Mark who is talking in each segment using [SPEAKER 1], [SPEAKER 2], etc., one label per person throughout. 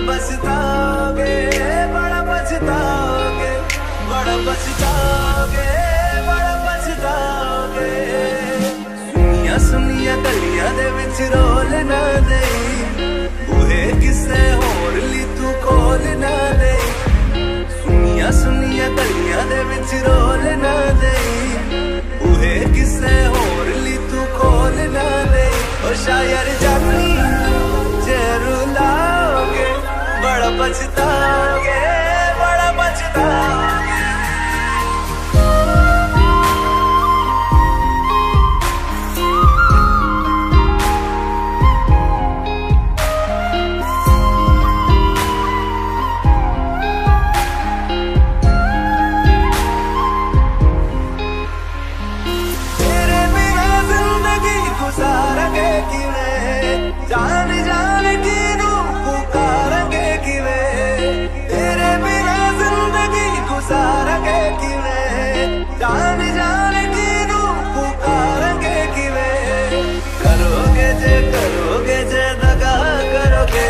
[SPEAKER 1] पछताओगे, बड़ा पछताओगे, बड़ा पछताओगे, बड़ा पछताओगे। सुनिया सुनिया गलियां दे विच रोल ना देई, बूहे किसे होर ली तू खोल ना देई। सुनिया सुनिया गलियां दे विच रोल ना देई, बूहे किसे होर ली तू खोल ना देई। ओ शायर जानी जे रुलाओगे, बड़ा पछताओगे, बड़ा पछताओगे। तेरे बिना जिंदगी गुजारेंगे किवें, जान जान की नू पुकारेंगे किवें। तेरे बिना जिंदगी गुजारेंगे किवें, जान जान की नू पुकारेंगे किवें। करोगे जे दगा करोगे,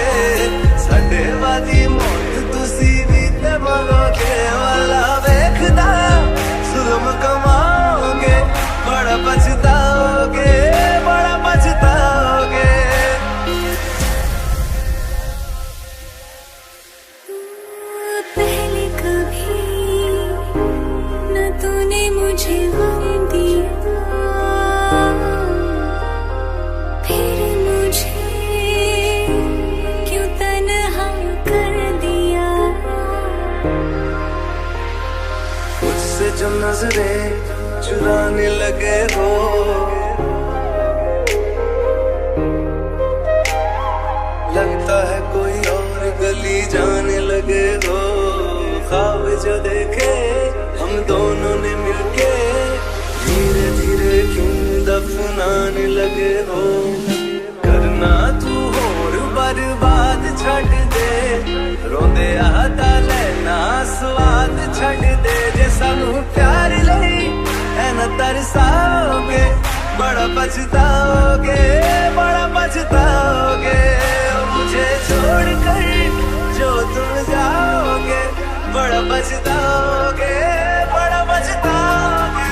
[SPEAKER 1] साडे वादी मौत तुसी भी ते मरोगे। वाला वेखदा जुल्म कमाओगे, बड़ा पछताओगे, बड़ा पछताओगे।
[SPEAKER 2] पहले कभी न तूने मुझे गम दिया, फिर मुझे क्यों तन्हा कर दिया।
[SPEAKER 1] मुझसे जो नजरें चुराने लगे हो, लगता है कोई और गली जाने लगे हो। ख्वाब जो देखे हम दोनों ने मिलके, धीरे धीरे क्यों दफनाने लगे हो। करना तू होर बर्बाद छड़ दे, रोंदे आता लेना स्वाद छड़ दे। जे सानू प्यार लई ऐना तरसाओगे, बड़ा पछताओगे, बड़ा पछताओगे। मुझे छोड़ कर जो तुम जाओगे, बड़ा पछताओगे, बड़ा पछताओगे।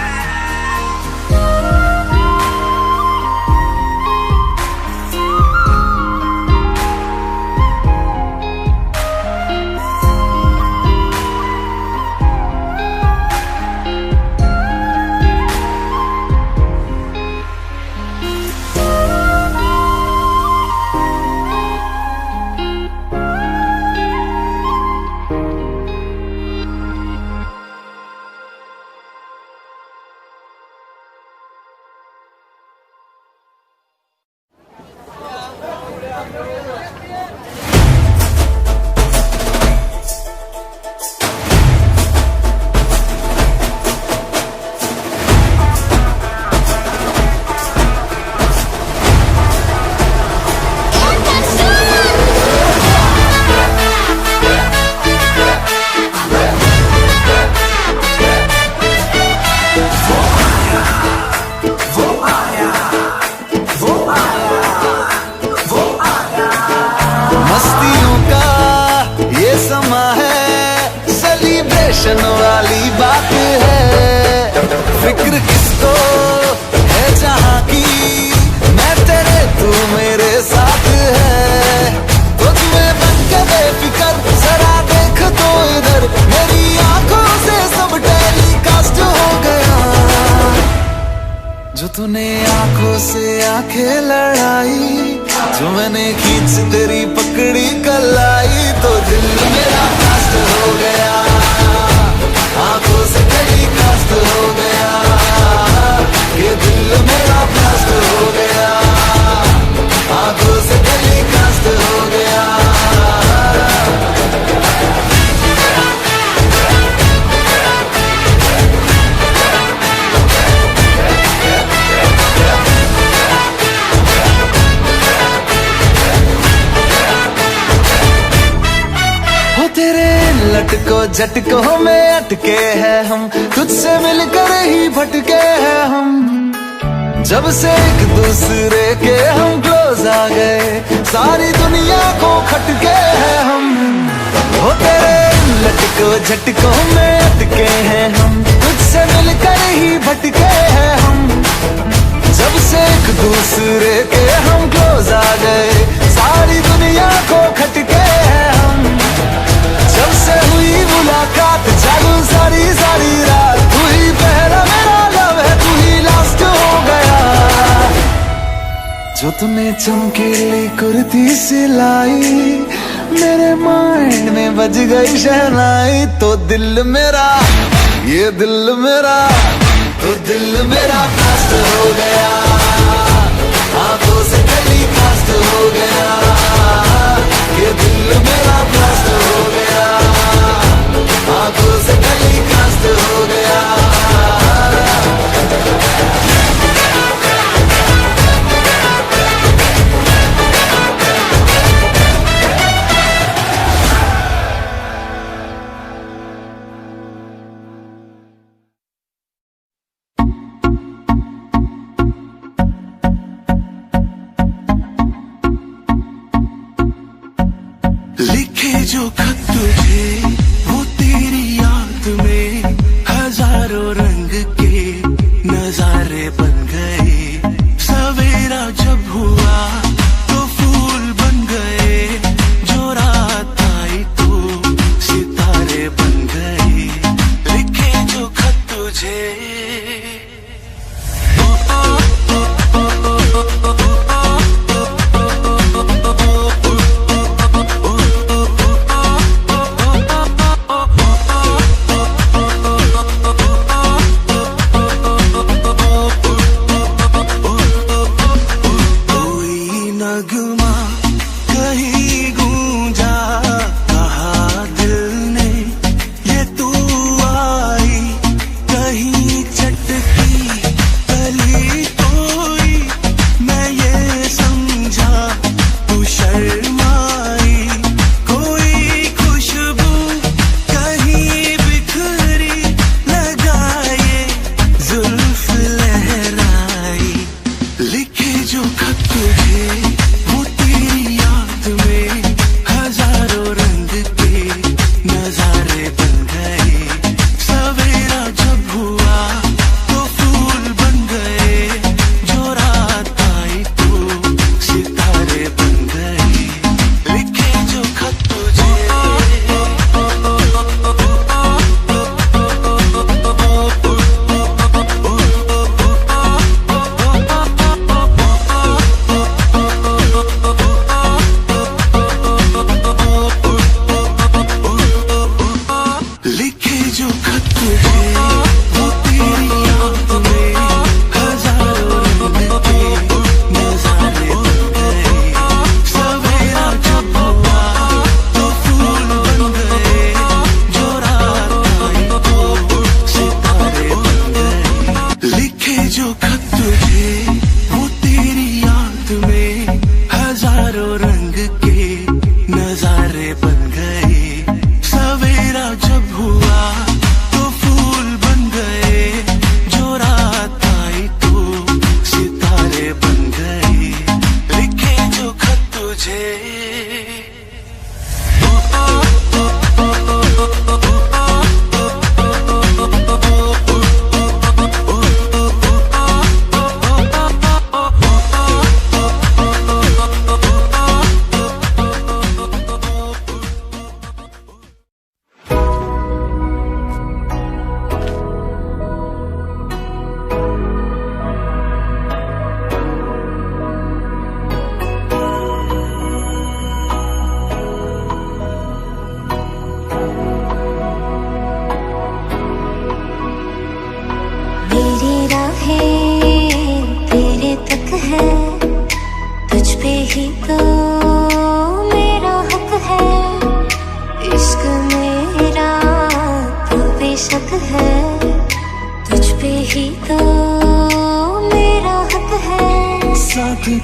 [SPEAKER 3] मस्तियों का ये समा है, सेलिब्रेशन वाली बात है। फिक्र किसको है जहाँ की, मैं तेरे तू मेरे साथ है। तो तुम्हें बन के बेफिक्र जरा देख तो इधर, मेरी आंखों से सब टेलीकास्ट हो गया। जो तूने आंखों से आंखें लड़ाई, जो मैंने खींच तेरी पकड़ी कलाई, तो दिल मेरा कास्ट हो गया, आंखों से टेलीकास्ट हो गया। ये दिल मेरा ब्लास्ट हो गया, आंखों से टेलीकास्ट हो गया। लटको झटकों में अटके हैं हम, तुझसे मिलकर ही भटके हैं हम। जब से एक दूसरे के हम क्लोज आ गए, सारी दुनिया को खटके हैं हम। झटकों में अटके हैं हम, तुझसे मिलकर ही भटके हैं हम। जब से एक दूसरे के हम क्लोज आ गए, सारी दुनिया को खटके हैं हम। जब से हुई मुलाकात जागू सारी सारी रात, तू ही पहला मेरा लव है, तू ही लास्ट हो गया। जो तूने चमकीली कुर्ती सिलाई, मेरे माइंड में बज गई शहनाई। तो दिल मेरा, ये दिल मेरा, तो दिल मेरा ब्लास्ट हो गया, आंखों से टेलीकास्ट हो गया। ये दिल मेरा ब्लास्ट हो गया, आंखों से टेलीकास्ट हो गया।
[SPEAKER 1] लिखे जो खत तुझे वो तेरी याद में, हजारों रंग के नजारे बन गए। सवेरा जब हुआ तो फूल बन गए, जो रात आई तो सितारे बन गए। लिखे जो खत तुझे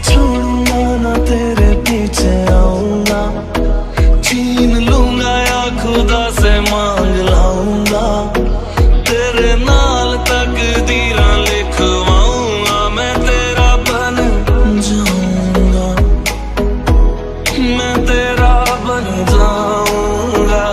[SPEAKER 3] छोड़ूंगा ना तेरे पीछे आऊंगा, छीन लूंगा या खुदा से मांग लाऊंगा, तेरे नाल तकदीरां लिखवाऊंगा, मैं तेरा बन जाऊंगा, मैं तेरा बन जाऊंगा।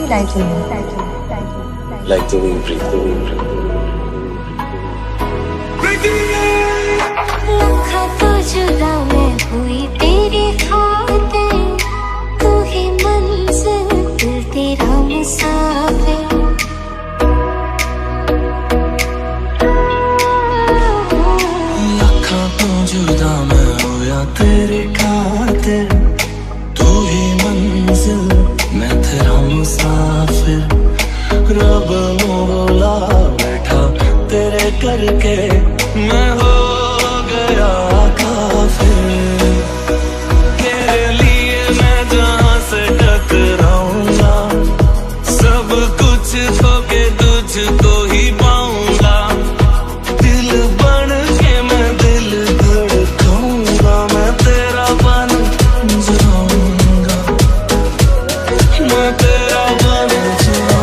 [SPEAKER 4] really liking you.
[SPEAKER 5] Like the way you breathe, the way you breathe.
[SPEAKER 2] लखा तो जुदा मैं हुई तेरी खातिर, तू ही मंजिल दिल तेरा मुसाफिर।
[SPEAKER 1] लखा तो जुदा मैं होया तेरी खातिर, तू ही मंजिल मैं तेरा मुसाफिर। रब नू बोला बैठा तेरे करके मैं हो गया काफिर। तेरे लिए मैं जहाँ से टकराऊंगा, सब कुछ खो के तुझको ही पाऊंगा। दिल बन के मैं दिल धड़काऊंगा, मैं तेरा बन जाऊंगा, मैं तेरा बन जाऊंगा।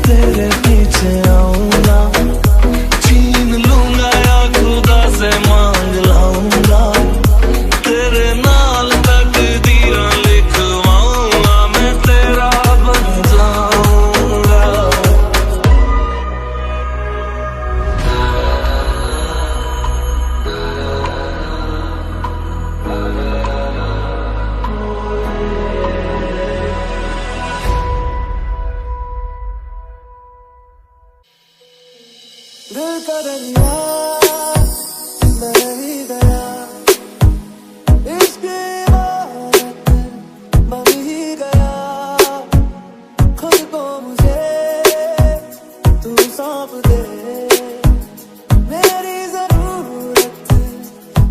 [SPEAKER 1] तेरे पीछे आऊंगा, छीन लूंगा या खुदा से मांग लाऊंगा। तेरे नाल तकदीरां लिखवाऊंगा, मैं तेरा बन जाऊंगा। दिल का दरिया बह ही गया, इसकी इबादत बन ही गया। खुद को मुझे तू सौंप दे, मेरी जरूरत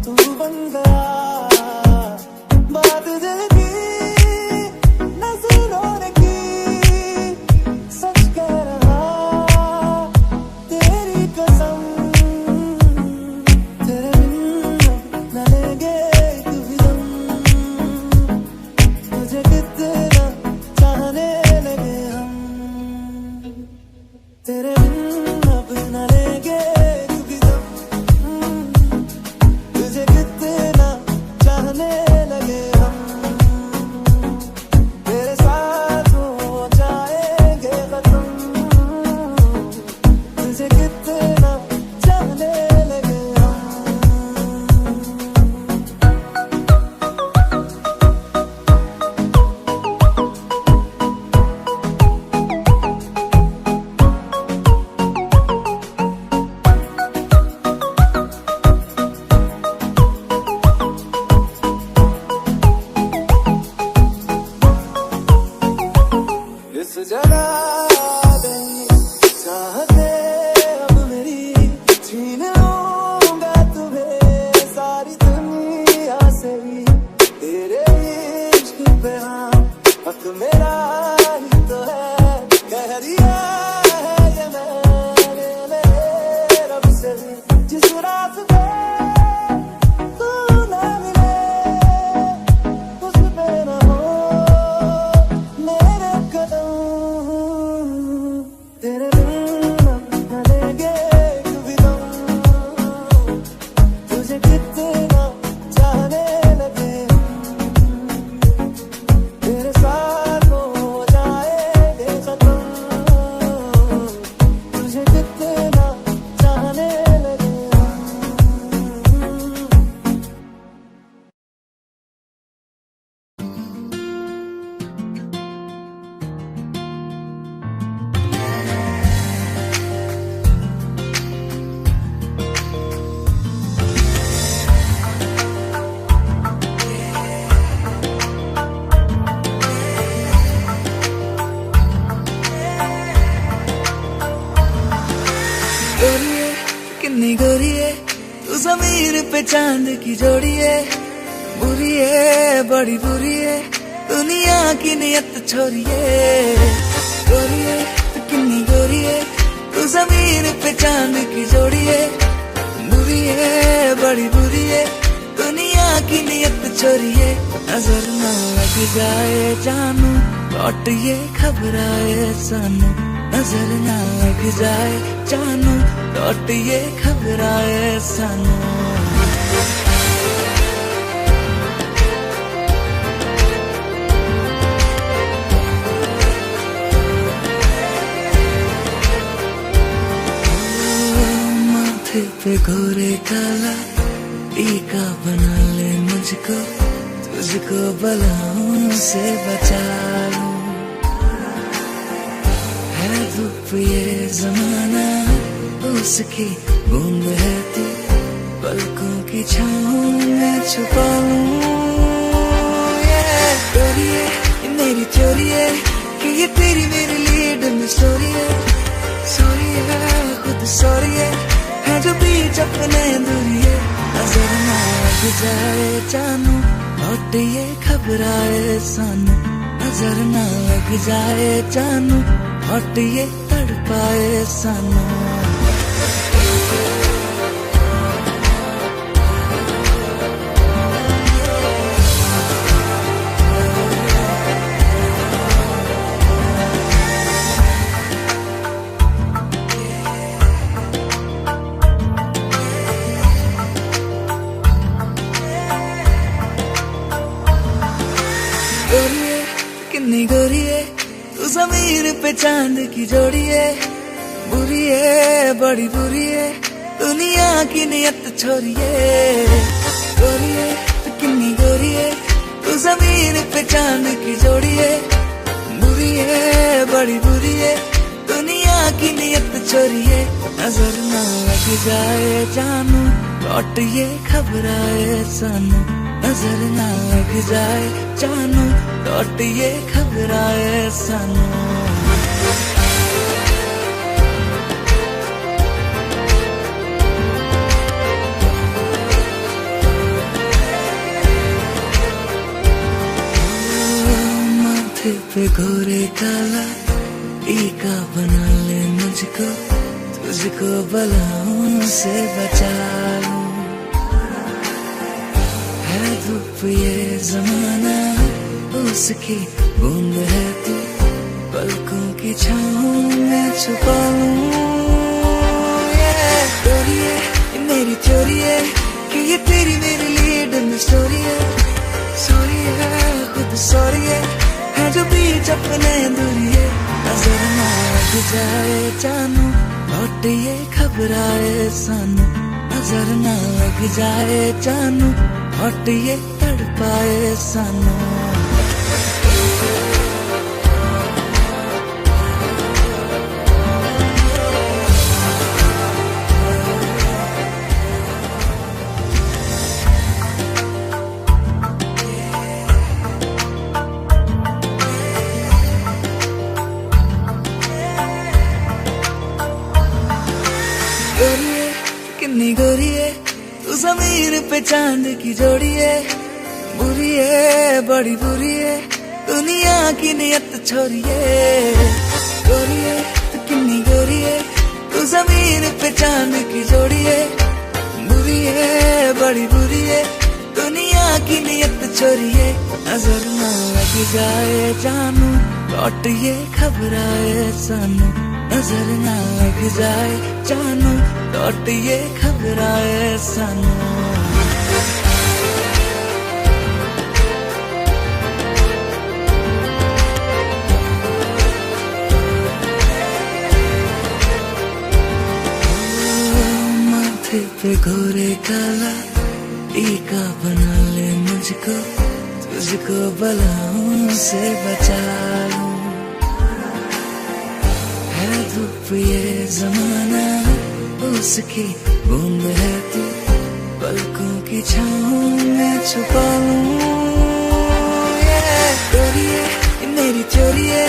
[SPEAKER 1] तू बन गया। बात दिल की नजरों ने की, सच कह रहा तेरी कसम। तेरे बिन न लेंगे एक भी दम, तुझे कितना चाहने लगे हम। तेरे बिन अब न लेंगे एक भी दम, तुझे कितना चाहने लगे हम। तेरे साथ हो जाएंगे खत्म, तुझे कितना चाहने लगे हम। इस जगह गई चाहते अब मेरी, छीन लूंगा तुम्हें सारी दुनिया से ही। तेरे इश्क पे हाँ हक मेरा ही तो है, कह दिया है ये मैंने मेरे रब से भी। जिस रात पे तू ना मिले उस पे ना हो मेरे कदम। तेरे बिन न लेंगे एक भी दम, तुझे कितना चाहने लगे हम। तेरे साथ हो जाएंगे खत्म, तुझे कितना चाहने लगे हम। गोरिये कितनी गोरिये तू जमीन पे चांद की जोड़ी है। बुरी है बड़ी बुरी है दुनिया की नियत छोड़िए। गोरिये तू कितनी गोरी है तू जमीन पे चांद की जोड़ी है। बुरी है बड़ी बुरी है दुनिया की नियत छोरी है। नजर ना लग जाए जानू लौट ये घबराए सानू। नजर ना लग जाए जानू लौट ये घबराए सानू। पे गोरे काला टीका बना ले मुझको तुझको बलाओं से बचा लूं। है धूप ये जमाना उसकी बूंद है तू पलकों की छाँव में छुपा लूं। चोरी है ये मेरी चोरी है कि ये तेरी मेरे लिए डम स्टोरी है। सॉरी है खुद सॉरी है जो बीच अपने दूरी है। नजर ना लग जाए जानू लौट ये घबराए सानू। नजर ना लग जाए जानू लौट ये तड़पाए सानू। गोरी है कितनी गोरी है तू जमीन पे चांद की जोड़ी है। बुरी है बड़ी बुरी है दुनिया की नियत छोरी है। गोरी है कितनी गोरी है तू जमीन पे चांद की जोड़ी है। बुरी है बड़ी बुरी है दुनिया की नियत छोरी है। नजर ना लग जाए जानू लौट ये घबराए सानू। नजर ना लग जाए जानू लौट ये घबराए सानू। माथे पे गोरे काला टीका बना ले मुझको तुझको बलाओं से बचा लूं। है धूप ये जमाना उसकी बूंद है तू पलकों की छाँव में छुपा लूं। चोरी है ये मेरी चोरी है कि ये तेरी मेरे लिए डम स्टोरी है। सॉरी है खुद सॉरी है जो बीच अपने दूरी है। नजर ना लग जाए जानू लौट ये घबराए सानू। नजर ना लग जाए जानू लौट ये तड़पाए सानू।
[SPEAKER 2] लौट ये तड़पाए सानू। कितनी गोरी है तू जमीन पे चांद की जोड़ी है। बुरी है बड़ी बुरी है दुनिया की नियत छोरी है। गोरी है तू कितनी गोरी है तू जमीन पे चांद की जोड़ी है। बुरी है बड़ी बुरी है दुनिया की नियत छोरी है। नजर ना लग जाए जानू लौट ये घबराए सानू। नजर ना लग जाए जानू लौट ये घबराए सानू। माथे पे गोरे काला टीका बना ले मुझको तुझको बलाओं से बचा लूं। है धूप ये जमाना उसकी बूंद है तू पलकों की छाँव में छुपा लूं। चोरी है ये मेरी चोरी है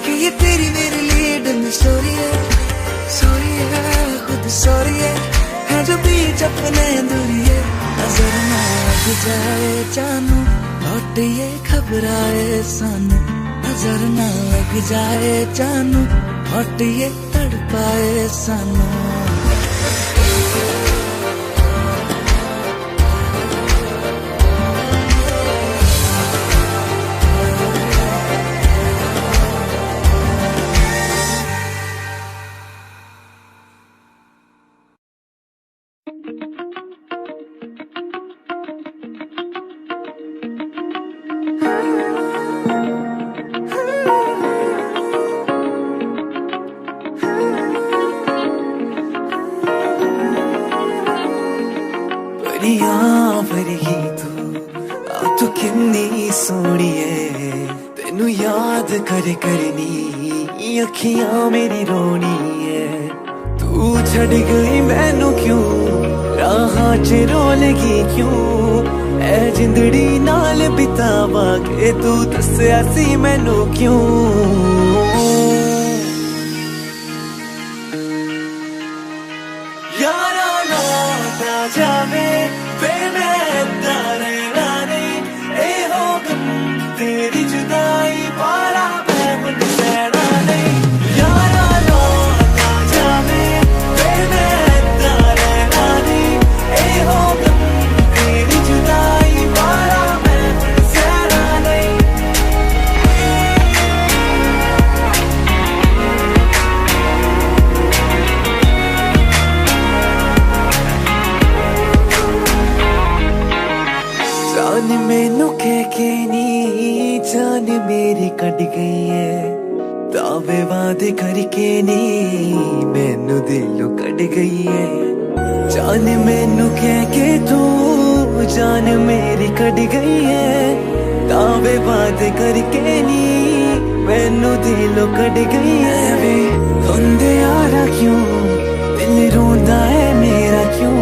[SPEAKER 2] कि ये तेरी मेरे लिए डम स्टोरी है। सॉरी है खुद सॉरी है जो बीच अपने दूरी है। नजर ना लग जाए जानू लौट ये घबराए सानू। नजर ना लग जाए जानू लौट ये तड़पाए सानू। दुनिया भरगी तू आ तू किन्नी सोहनी है तेनू याद करे करनी अखियां मेरी रोनी है तू छड़ गई मैनू क्यों राहां च रोलगी क्यों ऐ जिंदड़ी नाल बितावा के तू दस्या सी मैनू क्यों यारा ना जावे वे मैं तारे रानी ए हो गम तेरी जुदाई वाला मैं मन सहना नहीं यारा ना जावे वे मैं तारे रानी ए हो गम तेरी जुदाई वाला मैं मन सहना नहीं जान मैनू कह के नी जान मेरी कट गई है दावे वादे करके नी मैनू दिलों कट गई है जान मैनू कह के तू जान मेरी कट गई है दावे वादे करके नी मैनू दिलों कट गई है वे रोंदे यारा क्यों दिल रोंदा है मेरा क्यों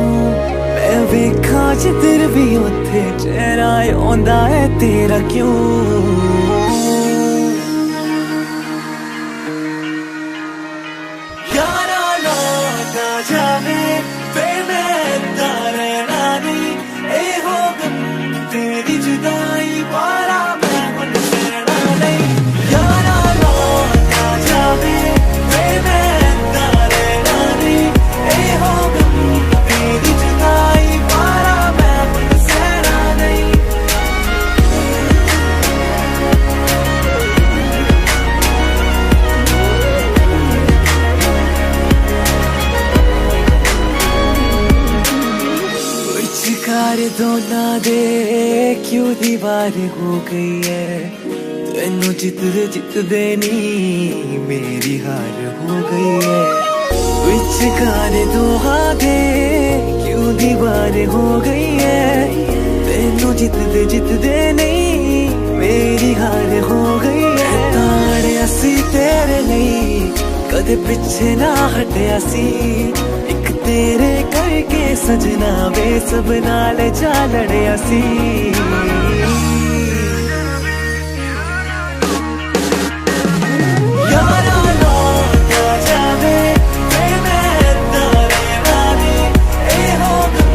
[SPEAKER 2] मैं वेखा जिधर भी उथे चेहरा आंदा है तेरा क्यों यारा ना जावे वे मैं तारे रानी ए हो गम तेरी जुदाई वाला मैं मन सहना नहीं यारा ना जावे वे मैं तारे रानी ए हो गम तेरी जुदाई वाला मैं मन सहना नहीं शिकार दो ना दे क्यों दीवार हो गई है तेनू जित देनी मेरी हार हो गई है शिकार दो दे क्यों दीवार हो गई है तेनू जित देनी मेरी हार हो गई है ताड़े असी तेरे लिए कदे पिछे ना हटिया सी तेरे करके सजना वे सब नाल जा लड़िया सी यारा ना जावे वे मैं तारे रानी ए हो गम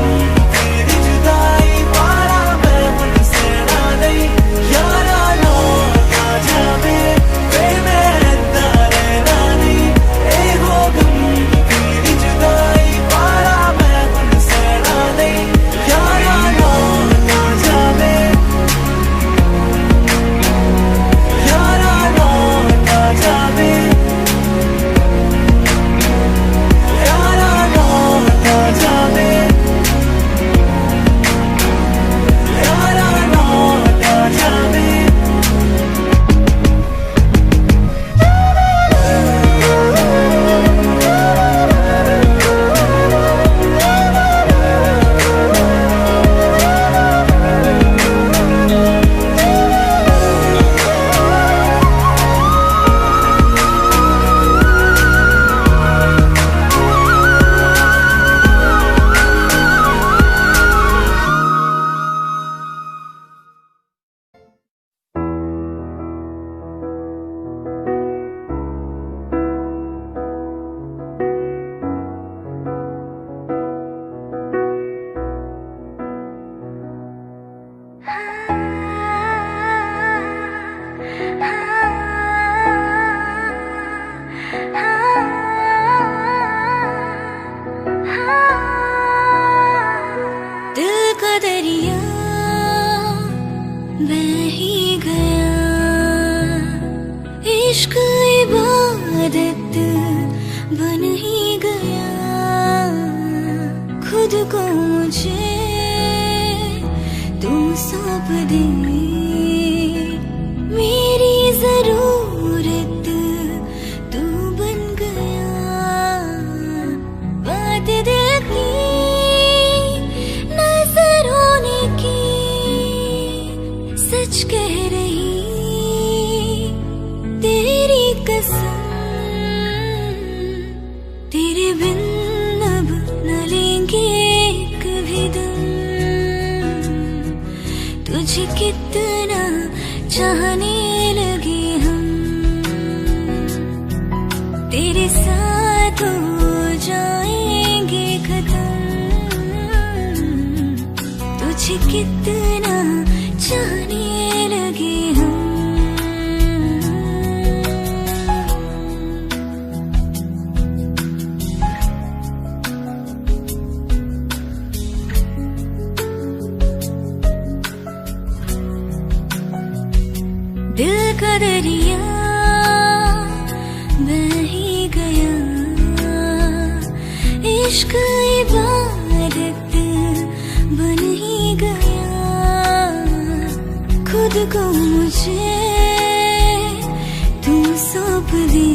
[SPEAKER 2] तेरी जुदाई वाला मैं मन सहना नहीं यारा ना जावे वे मैं तारे रानी ए हो गम तेरी जुदाई
[SPEAKER 4] बात दिल की नजर तेरे बिन अब न लेंगे कभी दम, तुझे कितना चाहने लगे हम, तेरे साथ हो जाएंगे खत्म, तुझे कितना चाहने लगे हम। दिल का दरिया बह ही गया, इश्क इबादत बन ही गया, खुद को मुझे तू सौंप दे,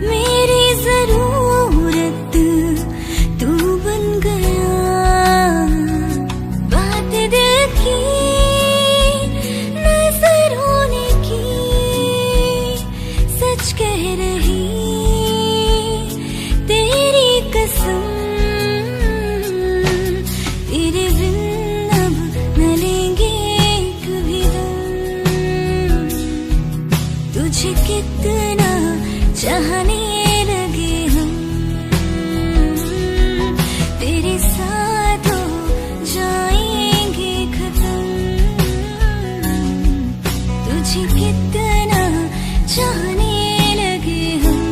[SPEAKER 4] मेरी जरूरत तू बन गया, बात दिल की नजरों ने की, सच कह रही तेरी कसम, तेरे बिन अब न लेंगे कभी दम, तुझे कितना चाहने लगे हम, तेरे साथ हो जाएंगे खत्म, तुझे कितना चाहने लगे हम।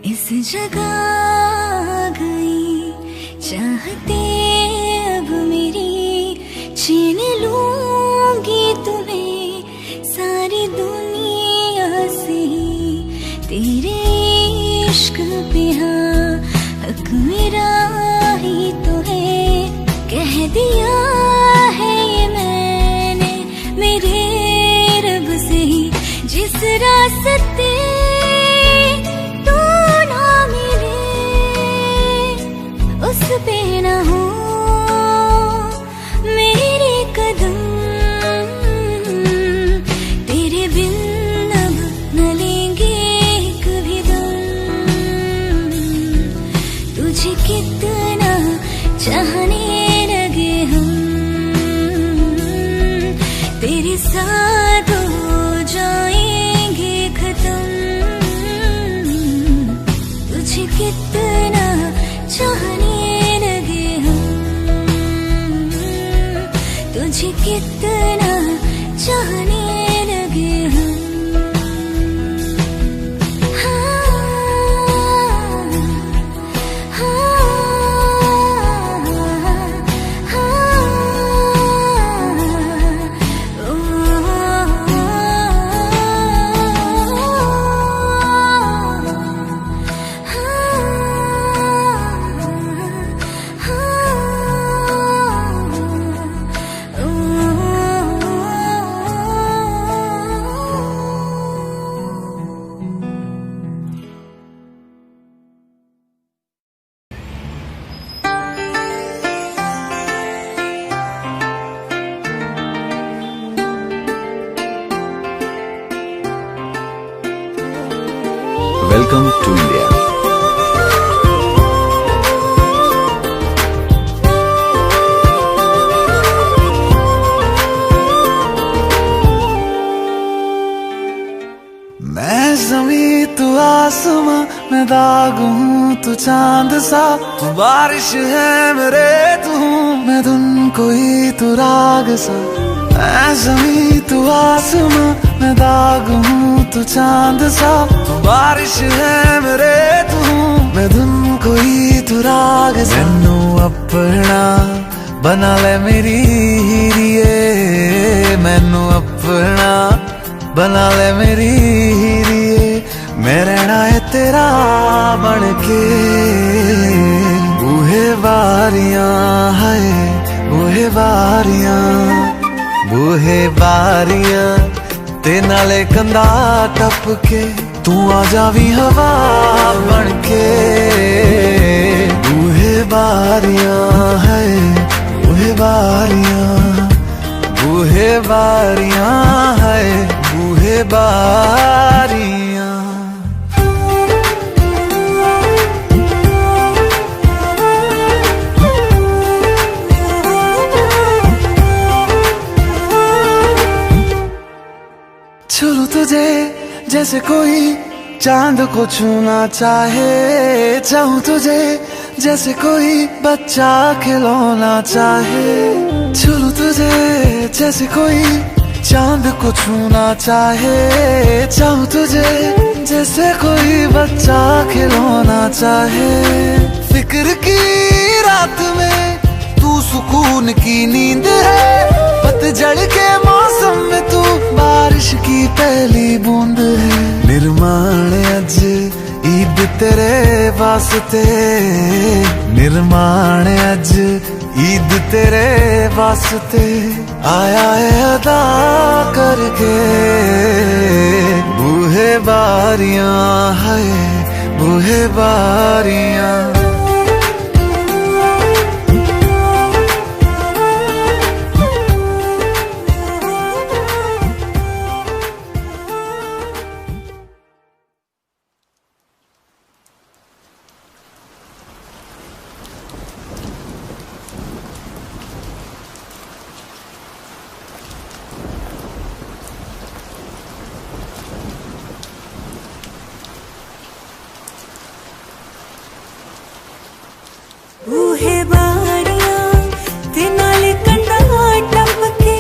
[SPEAKER 4] इस जगह गई चाहते अब मेरी, छीन लूंगी तुम्हें सारी दुनिया से, तेरे इश्क पे हाँ हक मेरा ही तो है, कह दिया है ये मैंने मेरे रब से ही, जिस रास्ते उस पे न हो मेरे कदम, तेरे बिन अब न लेंगे कभी दम, तुझे कितना चाहने लगे हम, तेरे साथ हो जाएंगे खत्म, तुझे कितना चाहने लगे हम, तुझे कितना चाहने लगे हम।
[SPEAKER 3] Welcome to India.
[SPEAKER 2] मैं ज़मीं तू आसमां, मैं दाग हूँ तू चांद सा, तू बारिश है मेरे तू हूँ मैं धुन कोई तू राग सा। मैं ज़मीं तू आसमां, मैं दाग हूँ तू चांद सा, तू बारिश है मेरे तू हूँ मैं धुन कोई तू राग सा। मैनू अपना बना ले मेरी हीरिए, मैनू अपना बना ले मेरी हीरिए, मैं रहना है तेरा बन के।
[SPEAKER 3] बारियां है बूहे बारियां, बूहे बारियां ते नाले कंधा टप के तू आ जावी हवा बनके। बूहे बारियां है बूहे बारियां, बूहे बारियां है बूहे बारियां। छू तुझे जैसे कोई चांद को छूना चाहे, चाहूं तुझे जैसे कोई बच्चा खिलौना चाहे। छू तुझे जैसे कोई चांद को छूना चाहे, चाहूं तुझे जैसे कोई बच्चा खिलौना चाहे। फिक्र की रात में तू सुकून की नींद है, पतझड़ के मौसम में तू बारिश की पहली बूंद है। निर्माण अज ईद तेरे वास्ते, निर्माण अज ईद तेरे वास्ते आया है अदा करके। बूहे बारियां है बूहे बारियां,
[SPEAKER 4] बूहे बारियां ते नाले कंधा टप के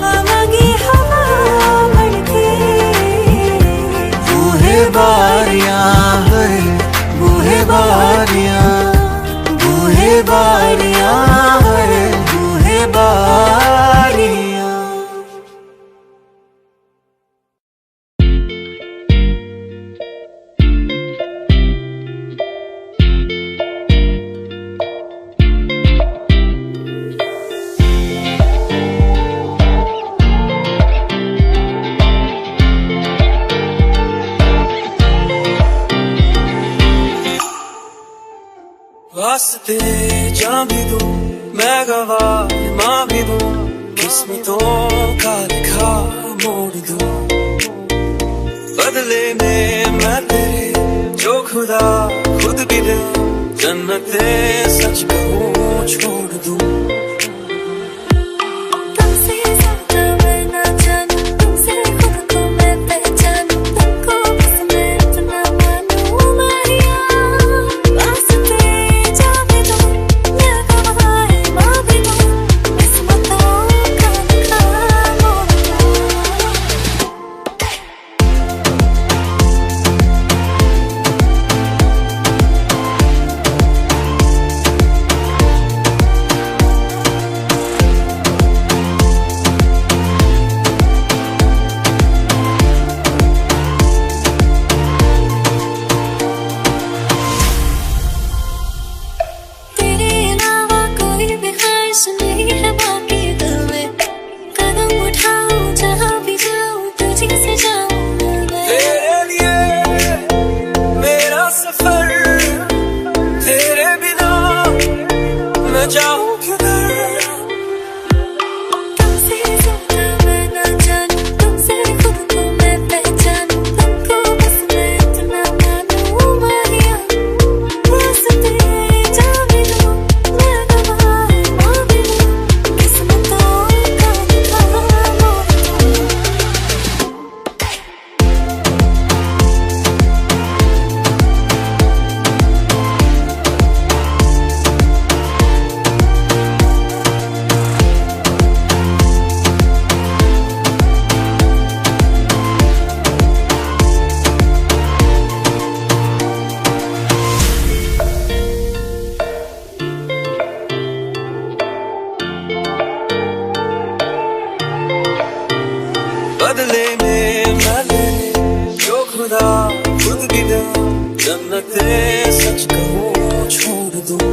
[SPEAKER 4] आवागी हवा बनके।
[SPEAKER 3] बूहे बारियां है बूहे बारियां, बूहे बारियां है बूहे बारियां।
[SPEAKER 2] वास्ते जा भी दूं मैं गवाह मां भी दूं, किस्मतों का लिखा मोड़ दूं। बदले में मैं तेरे जो खुदा खुद भी दे, जन्नते सच कहूं छोड़ दूं।
[SPEAKER 4] तुमसे ज्यादा मैं ना जानूं, तुमसे खुद को मैं पहचानूं, तुमको बस मैं इतना मानूं मारिया। वास्ते जा भी दूं मैं गवाह मां भी दूं, किस्मतों का लिखा मोड़ दूं। तेरे अलावा कोई भी ख्वाहिश नहीं है बाकी दिल में, कदम उठाऊं जहाँ भी जाऊं तुझी से जाऊं मैं।
[SPEAKER 2] तेरे लिए मेरा सफर, तेरे बिना मैं जाऊं किधर।
[SPEAKER 4] तुमसे ज्यादा मैं ना जानूं, तुमसे खुद को मैं पहचानूं, तुमको बस मैं इतना मानूं मारिया। वास्ते जा भी दूं मैं गवाह मां भी दूं, किस्मतों का लिखा मोड़ दूं।
[SPEAKER 2] बदले में मैं तेरे जो खुदा खुद भी दे, जन्नते सच कहूं छोड़ दूं।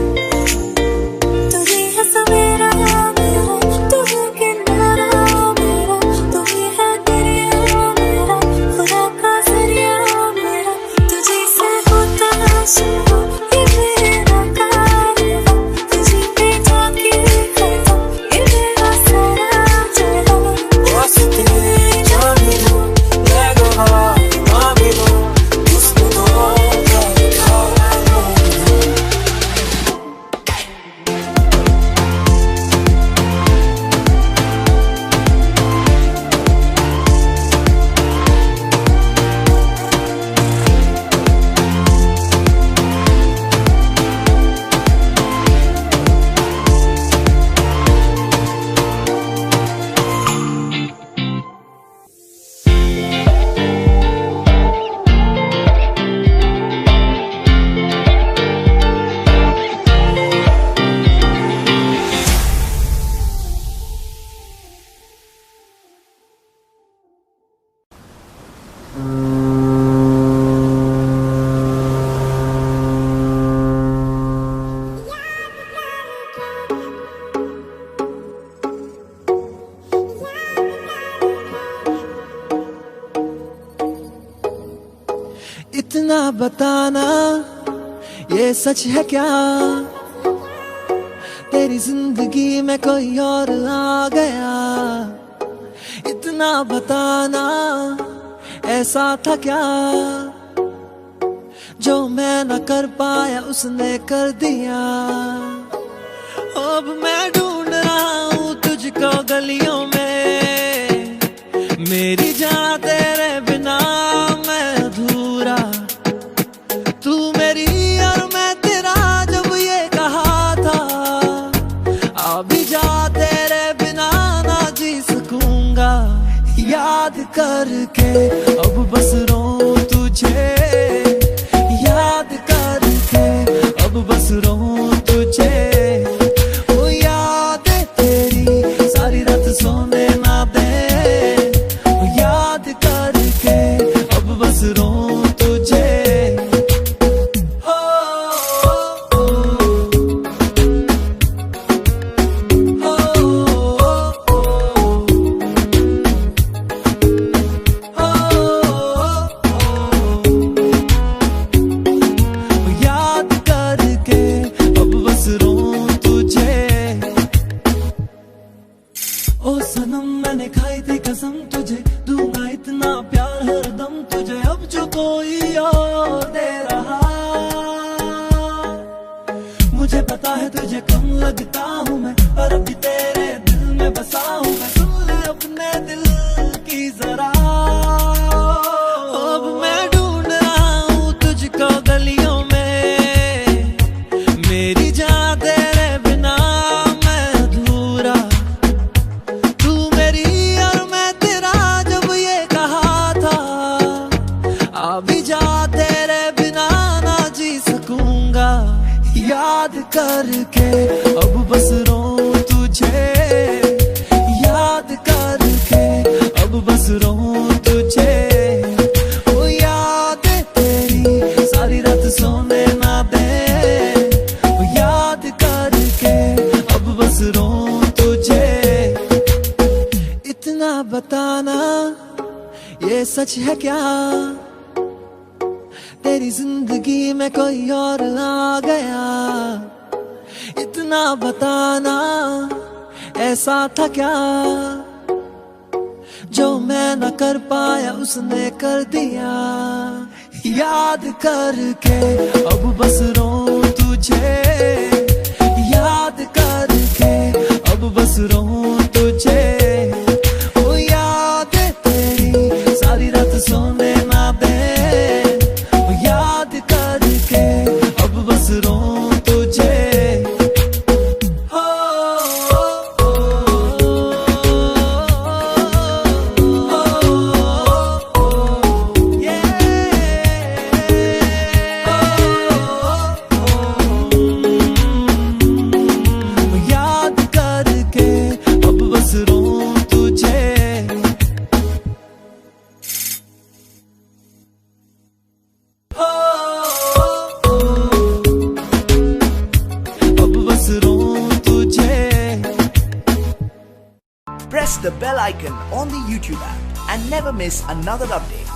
[SPEAKER 2] इतना बताना ये सच है क्या, तेरी जिंदगी में कोई और आ गया। इतना बताना ऐसा था क्या, जो मैं न कर पाया उसने कर दिया। अब मैं ढूंढ रहा हूँ तुझको गलियों में, मेरी जान तेरे बिना मैं अधूरा। तू मेरी और मैं तेरा जब ये कहा था, अभी जा तेरे बिना ना जी सकूंगा। याद करके अब बस रो तुझे, याद करके अब बस रो तुझे। ओ याद तेरी सारी रात सोने ना दे, ओ याद करके अब बस रो तुझे। ओ सनम मैंने खाई थी कसम तुझे, दूंगा इतना प्यार हरदम तुझे। अब जो कोई और दे रहा, मुझे पता है तुझे कम लगता हूँ मैं, पर अभी तेरे दिल में बसा हूँ मैं। सुन ले अपने दिल की जरा, अब मैं ढूंढ रहा हूँ तुझको गलियों में, मेरी जान तेरे बिना मैं अधूरा। अभी जा तेरे बिना ना जी सकूंगा। याद करके अब बस रो तुझे, याद करके अब बस रो तुझे। ओ याद तेरी सारी रात सोने ना दे, ओ याद करके अब बस रो तुझे। इतना बताना ये सच है क्या, तेरी जिंदगी में कोई और आ गया। इतना बताना ऐसा था क्या, जो मैं न कर पाया उसने कर दिया। याद करके अब बस रो तुझे, याद करके अब बस रो तुझे। ओ याद तेरी सारी रात सोने ना दे, याद करके अब बस रो तुझे। याद करके अब बस रो तुझे।
[SPEAKER 1] Press the bell icon on the YouTube app and never miss another update.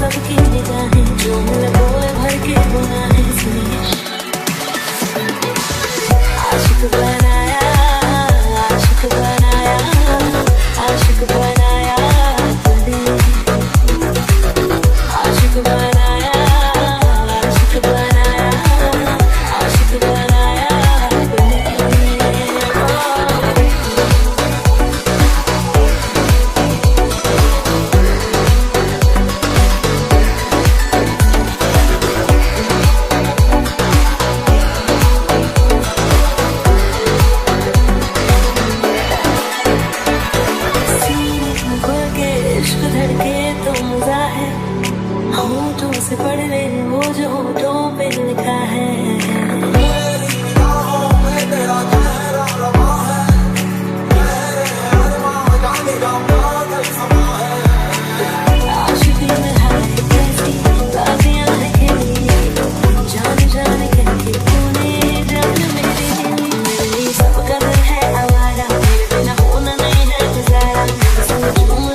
[SPEAKER 4] सबकी निगाहें जो मिले बोले भर के गुनाहें सुनिए आशिक बनाया आशिक बनाया आशिक बनाया तुमने आशिक बनाया आशिक बनाया आशिक बनाया इश्क धड़के तो मजा है होठों से पढ़ ले वो जो होठों पे लिखा है आशिकी में है कैसी बातियां हैं खेली जान जान कहती तूने जान मेरी सब कदर है आवारा मेरे बिना होना नहीं है गुजारा संग झूम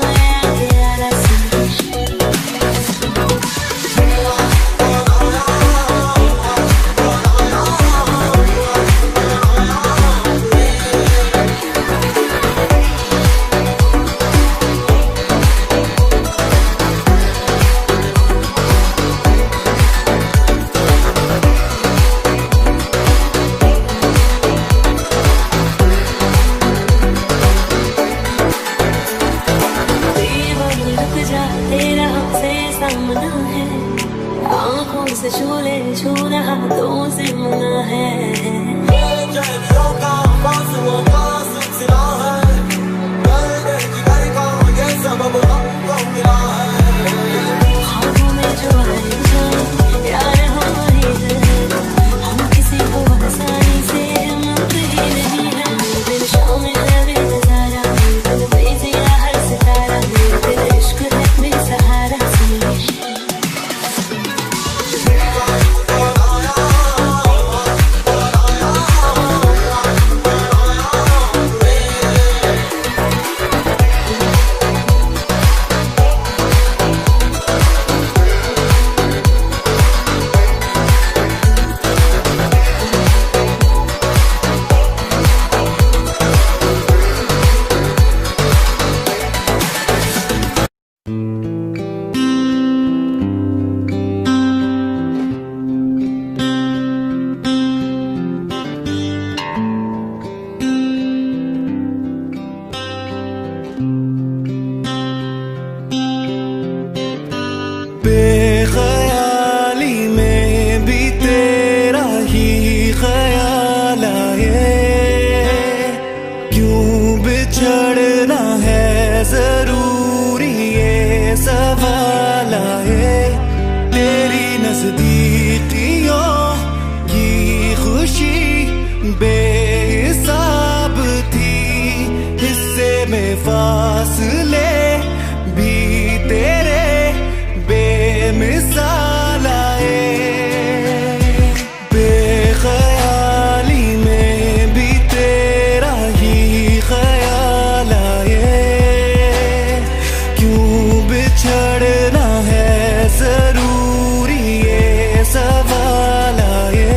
[SPEAKER 4] तेरा हमसे सामना है आँखों से छू ले छूना हाथों से मना है ख्वाबों में जो आए जाए यार हम वही हैं हम किसी को आसानी से मिलते ही नहीं है दिल शामिल है बेनजारा दिल बेजिया हर सितारा दिल इश्क है बेसहारा
[SPEAKER 3] बेख्याली में भी तेरा ही ख्याल आए क्यों बिछड़ना है जरूरी ये सवाल आए तेरी नजदीकियों की खुशी बेहिसाब थी हिस्से में फासले भी तेरे बेमिसाल आए बेख्याली में भी तेरा ही ख्याल आए क्यों बिछड़ना है जरूरी ये सवाल आए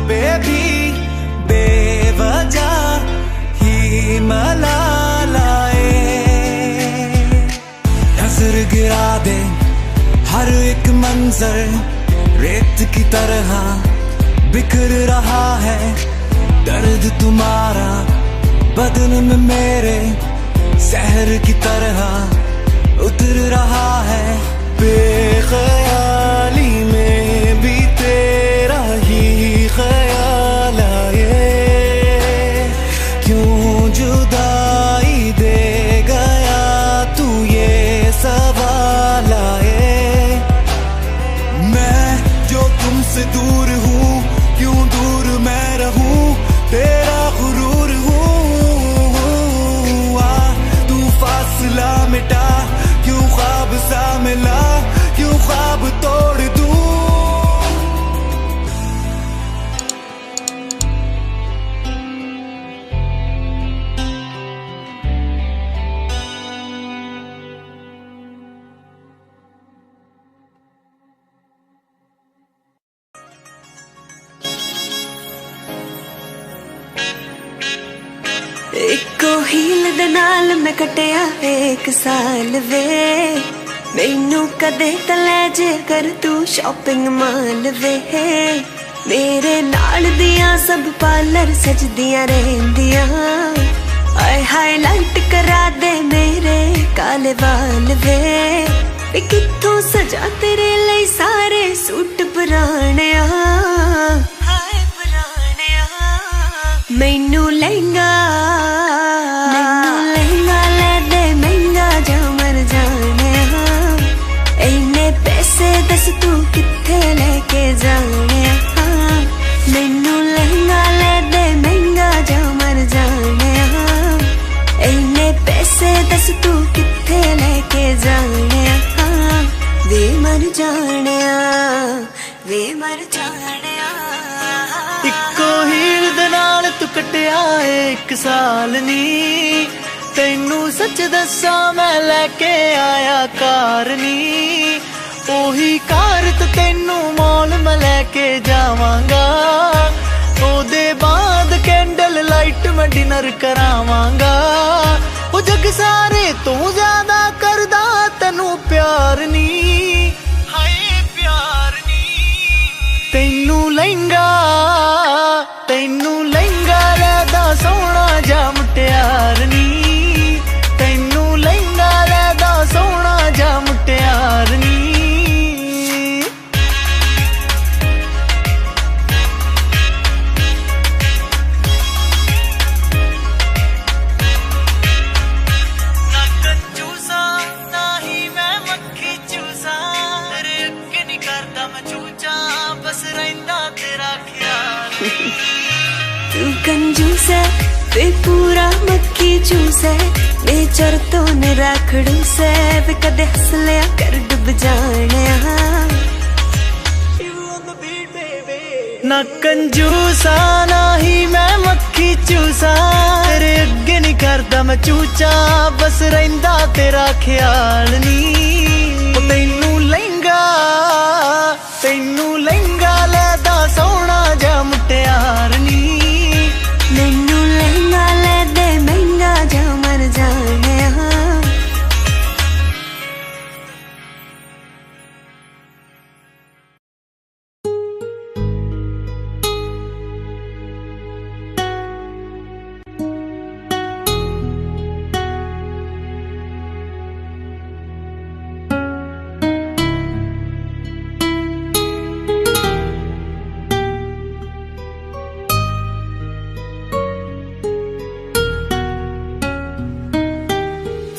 [SPEAKER 3] पे भी बेवजह ही मलाल आए नजर गिरा दे हर एक मंजर रेत की तरह बिखर रहा है दर्द तुम्हारा बदन में मेरे शहर की तरह उतर रहा है बेख्याली में भी तेरा ही ख्याल आए क्यों जुदा
[SPEAKER 4] इको हील दे नाल मैं कटिया 1 साल वे मैनू कदे तले जे कर तू शॉपिंग माल वे मेरे नाल दियां सब पार्लर सजदियां रहंदियां आए हाईलाइट करा दे मेरे काले बाल वे कित्थों सजा तेरे लिए सारे सूट पुराने मैनू लहंगा ले दे महंगा जा मर जाने इन्ने पैसे दस तू कित्थे लेके जाने मैनू लहंगा ले दे महंगा जा मर जाने इन्ने पैसे दस तू कित्थे लेके जाने वे मर जाने वे मर जाने
[SPEAKER 2] इको हील दे नाल तू कटिया 1 साल नी तेनू सच दसा मैं लेके आया कार नी ओही कार तो तेनू मॉल में लेके जावांगा ओदे बाद कैंडल लाइट में डिनर करावांगा ओ जग सारे तू ज्यादा करदा तेनू प्यार नी हाय प्यार नी तेनू लहंगा लेदा सोना जा मुटियार नी तेनू लहंगा लेदा सोना जा मुटियार नी ना कंजूसा ना ही मैं मक्खी चूसा तेरे अगे नहीं करदा मैं चूचा बस रहिंदा तेरा ख्याल
[SPEAKER 4] तू कंजूस है वे पूरा मक्खी चूस है नेचर तो निरा खड़ूस है वे कदे हंस लिया कर डुब जाने
[SPEAKER 2] ना कंजूसा ना ही मैं मक्खी चूसा तेरे अगे नहीं करदा मैं चूचा बस रहिंदा तेरा ख्याल नी तेनू लहंगा लेदा सोना जा मुटियार नी
[SPEAKER 4] मैनू लहंगा ले दे महंगा जा मर जाने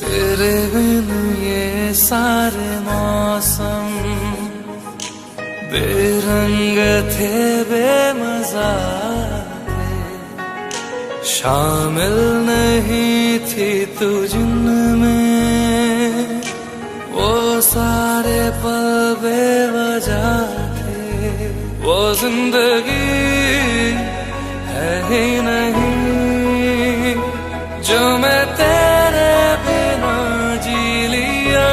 [SPEAKER 2] तेरे बिन ये सारे मौसम बेरंग थे बेमजा थे शामिल नहीं थी तू जिनमें वो सारे पल बेवजह थे वो जिंदगी है ही नहीं जो मैं तेरे बिना जी लिया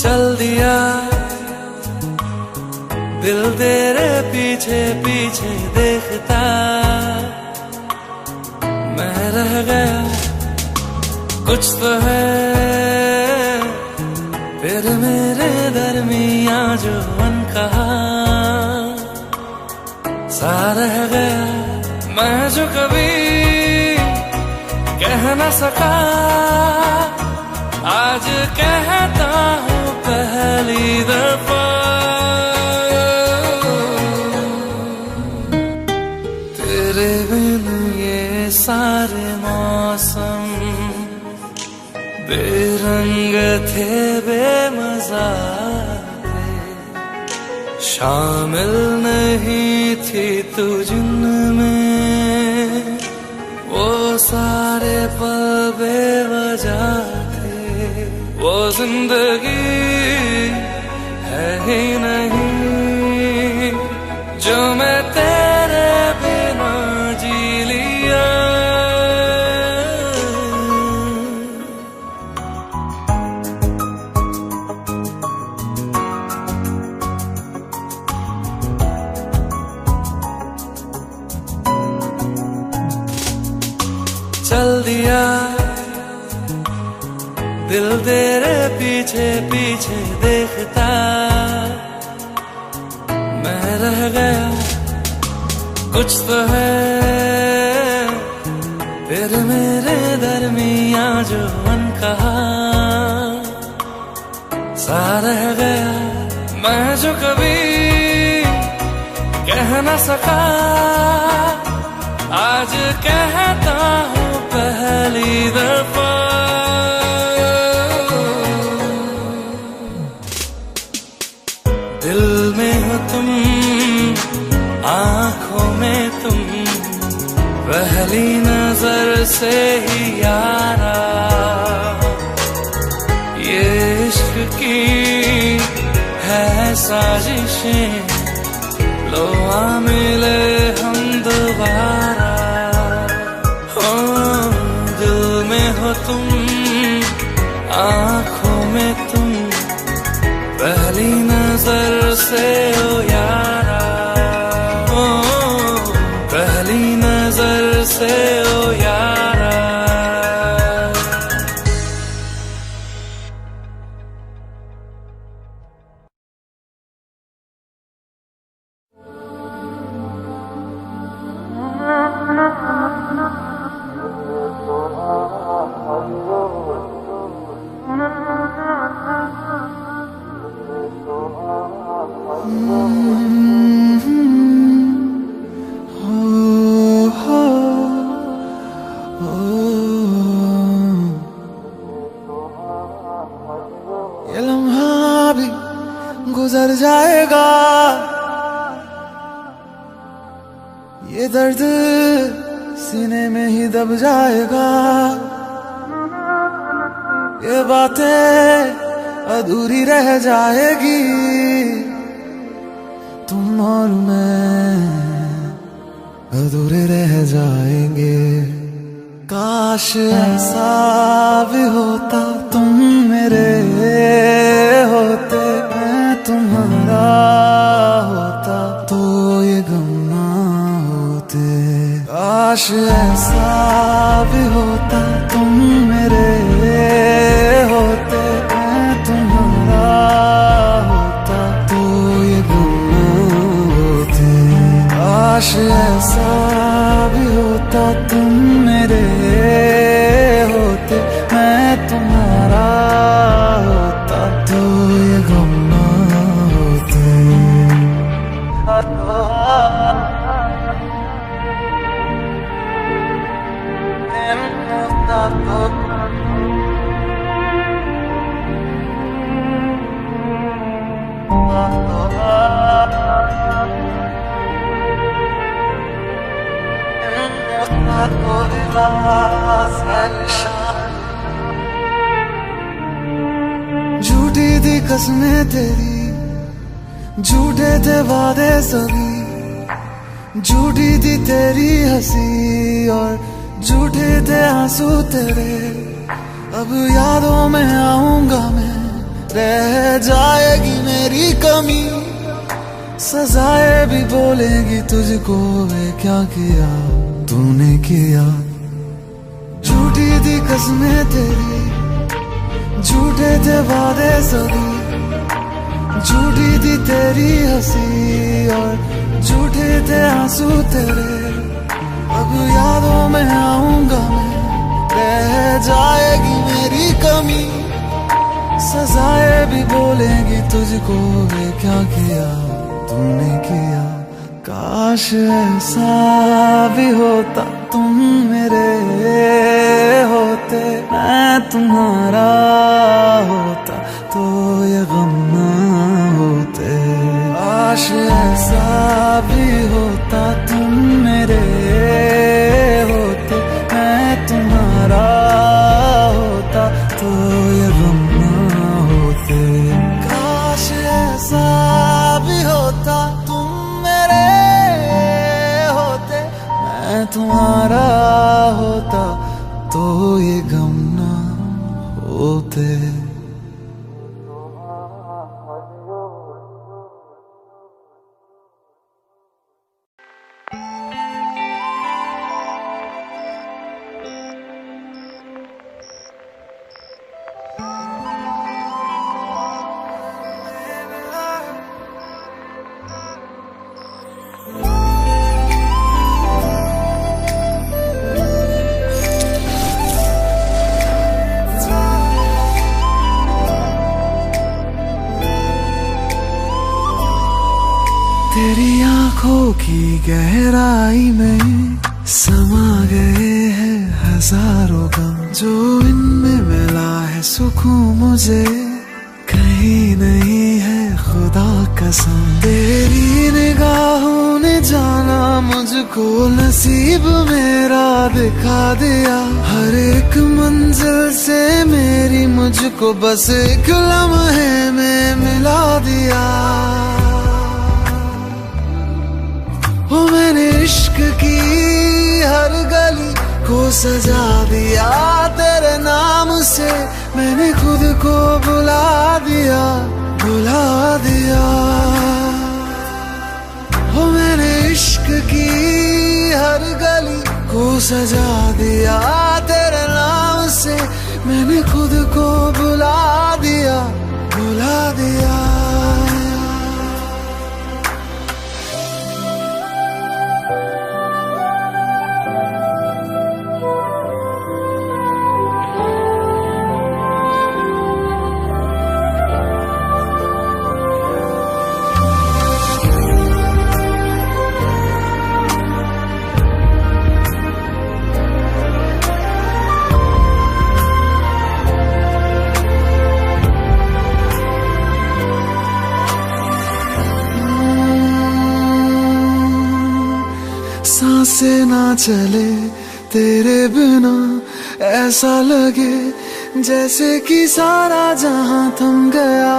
[SPEAKER 2] चल दिया दिल तेरे पीछे पीछे देखता मैं रह गया कुछ तो है फिर मेरे दरमिया जो अनकहा सा रह गया मैं जो कभी कह न सका आज कहता हूँ पहली दफा तेरे बिन ये सारे मौसम बेरंग थे बेमजा थे शामिल नहीं थी तू जिनमें वो सारे पल बेवजह थे वो जिंदगी है ही नहीं जो मैं तेरे बिना जी लिया चल दिया दिल तेरे पीछे पीछे देखता, मैं रह गया कुछ तो है तेरे मेरे दरमिया जो अनकहा सा रह गया। मैं जो कभी कह न सका आज कहता हूँ पहली दफा। दिल में हो तुम, आंखों में तुम, पहली नजर से ही यारा, ये इश्क की है साजिशें, लो आ मिले हम दोबारा। हो दिल में हो तुम, आंखों में तुम, पहली नजर से ओ यारा, ओ पहली नजर से ओ यारा।
[SPEAKER 1] ये लम्हा भी गुजर जाएगा, ये दर्द सीने में ही दब जाएगा, ये बातें अधूरी रह जाएगी, तुम और मैं अधूरे रह जाएंगे। काश ऐसा भी होता तुम मेरे होते, मैं तुम्हारा होता तो ये गम ना होते। काश ऐसा भी होता तुम मेरे होते, मैं तुम्हारा होता तो ये गम ना होते। काश ऐसा भी होता तुम मेरे होते, मैं तुम्हारा होता तो ये गम ना होते। झूठी थी कसमें तेरी, झूठे थे वादे सभी, झूठी थी तेरी हंसी और झूठे थे आंसू तेरे। अब यादों में आऊंगा मैं, रह जाएगी मेरी कमी, सजाएं भी बोलेंगी तुझको, वे क्या किया तूने किया। झूठी थी कसमें तेरी, झूठे थे वादे सभी, झूठी थी तेरी हंसी और झूठे थे आंसू तेरे। अब यादों में आऊंगा मैं, रह जाएगी मेरी कमी, सजाएं भी बोलेंगी तुझको, वे क्या किया तूने किया। काश ऐसा भी होता तुम मेरे होते, मैं तुम्हारा होता तो ये गम ना होते। काश ऐसा भी होता तुम मेरे होते, मैं तुम्हारा होता तो ये गम ना होते। काश ऐसा भी होता तुम मेरे होते, मैं तुम्हारा होता तो ये गम ना होते।
[SPEAKER 3] की गहराई में समा गए हैं हजारों गम, जो इनमें मिला है सुकून मुझे कहीं नहीं है खुदा कसम। तेरी निगाहों ने जाना मुझको, नसीब मेरा दिखा दिया। हर एक मंजिल से मेरी मुझको बस एक लम्हे में मिला दिया। ओ मैंने इश्क की हर गली को सजा दिया तेरे नाम से, मैंने खुद को बुला दिया, बुला दिया। ओ मैंने इश्क की हर गली को सजा दिया तेरे नाम से, मैंने खुद को बुला दिया, बुला दिया। सांसें ना चले तेरे बिना, ऐसा लगे जैसे कि सारा जहां थम गया।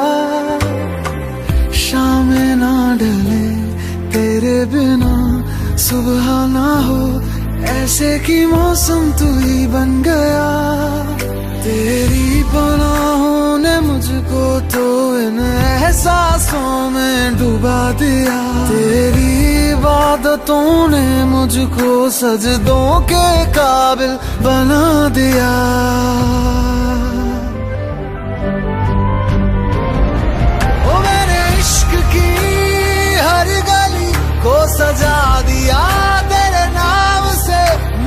[SPEAKER 3] शामें ना ढले तेरे बिना, सुबह ना हो ऐसे कि मौसम तू ही बन गया। तेरी पनाहों ने मुझको तो इन एहसासों में डुबा दिया। तेरी इबादतों ने मुझको सजदों के काबिल बना दिया। ओ मैंने इश्क की हर गली को सजा दिया तेरे नाम से,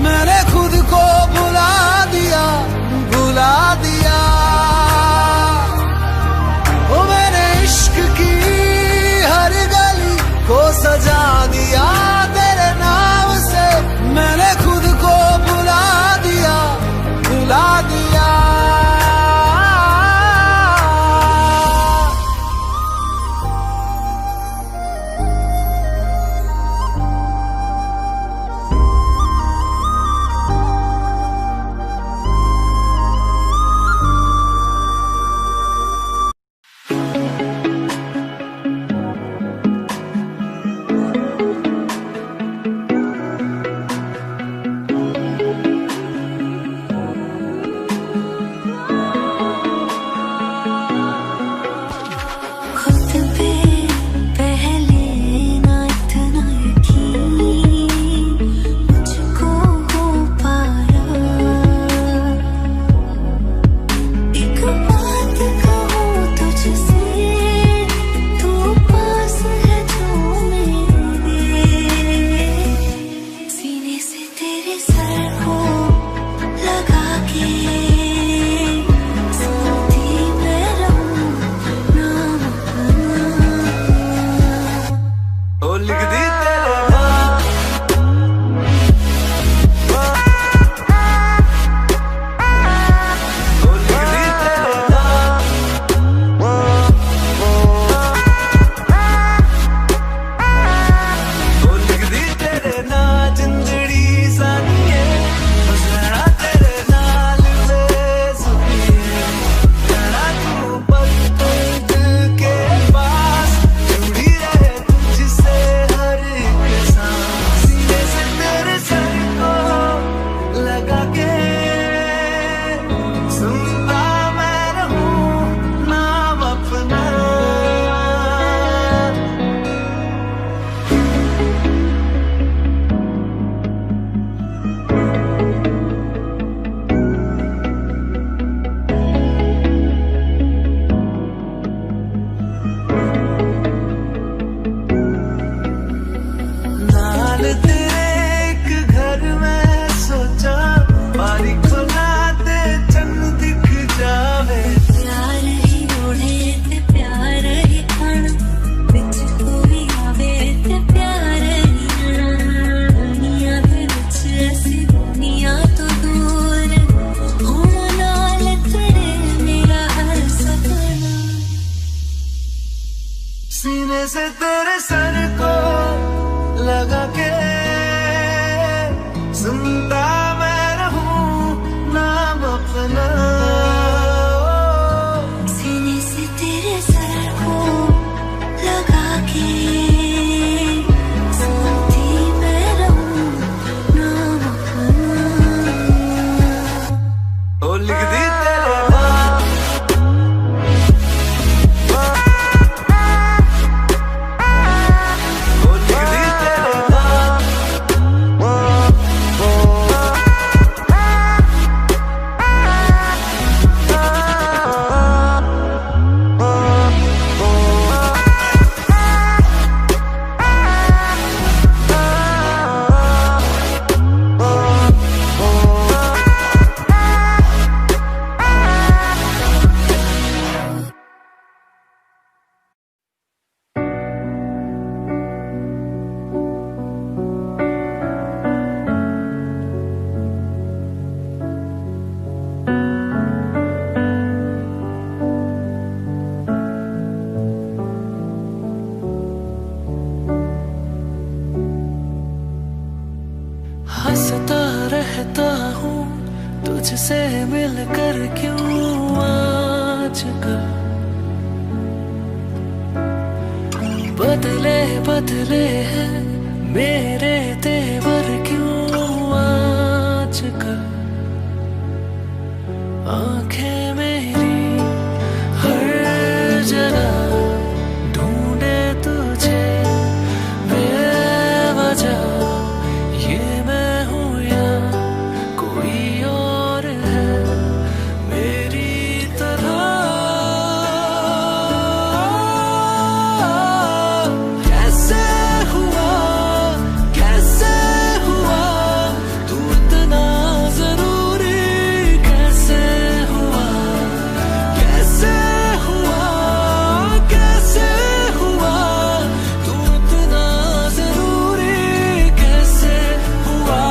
[SPEAKER 3] मैंने खुद को बुला दिया, बुला दिया। ओ मैंने इश्क की हर गली को सजा दिया तेरे नाम से, मैंने खुद को बुला दिया, बुला दिया।
[SPEAKER 1] रहता हूँ तुझसे मिलकर क्यों आजकल बदले बदले हैं मेरे तेवर क्यों आजकल आंखें मेरी हर जगह ढूंढे तुझे बेवजह ये मैं हूँ या कोई और है मेरी तरह कैसे हुआ तू इतना जरूरी कैसे हुआ तू इतना जरूरी कैसे हुआ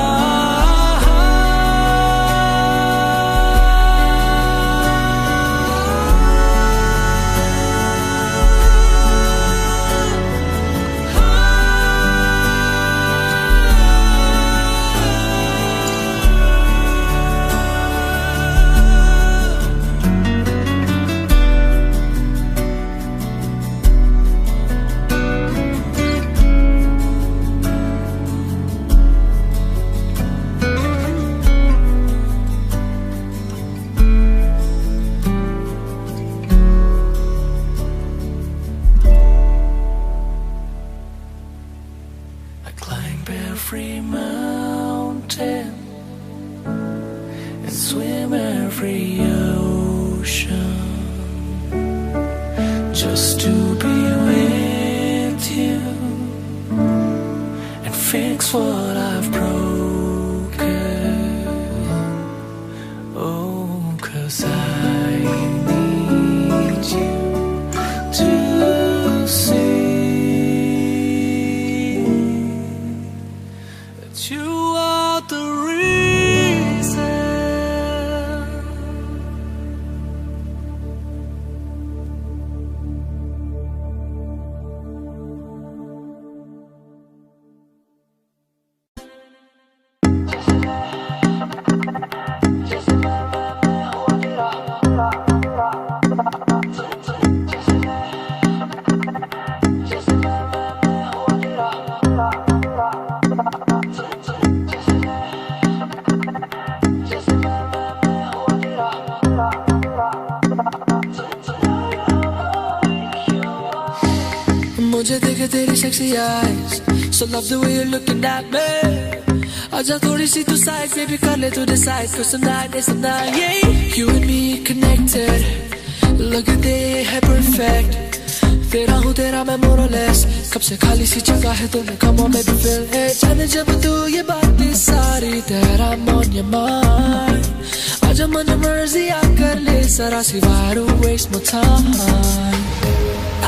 [SPEAKER 1] I climb every mountain and swim every ocean just to be with you and fix what I've broken. Oh, 'cause I need you to see that you are the reason. मुझे देखे तेरी sexy eyes, so love the way you're looking at me. आजा थोड़ी सी तू side पे भी कर ले तू decide, 'cause tonight is the night, yeah. You and me connected, लगते है perfect. तेरा हूँ तेरा मैं more or less, कब से खाली सी जगह है तूने come on baby feel it. जाने जब तू ये बातें सारी that I'm on your mind. आजा मन मर्जी आ कर ले जरा सी why to waste my time.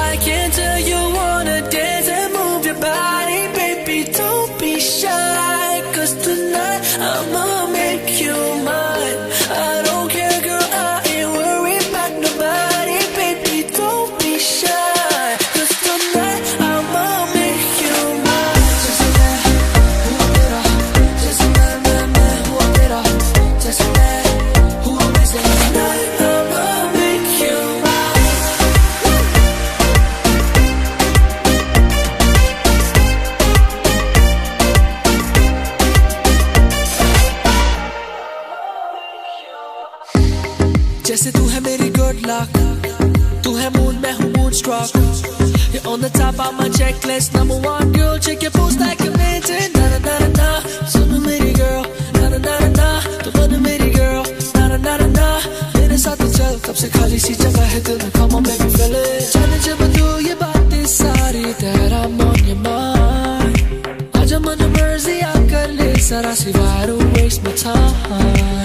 [SPEAKER 1] I can tell you wanna dance and move your body, baby, don't be shy, 'cause tonight I'ma make you mine. I don't care, girl, I ain't worried about nobody, baby, don't be shy, 'cause tonight I'ma make you mine. Just मैं हूँ तेरा, just मैं हूँ तेरा, just मैं हूँ वैसे tonight I'ma make you mine. जैसे तू है मेरी good luck, तू है moon मैं हूँ moonstruck. You're on the top of my checklist, number one girl, check your post like a minton. Na na na na na, सुन मेरी girl, na na na na na, तू बन मेरी girl, na na na na na. मेरे साथ चल, कब से खाली सी जगह है दिल में, come on baby feel it. जाने जब तू ये बातें सारी that I'm on your mind. आजा मन मर्जी आ कर ले जरा सी why to waste my time.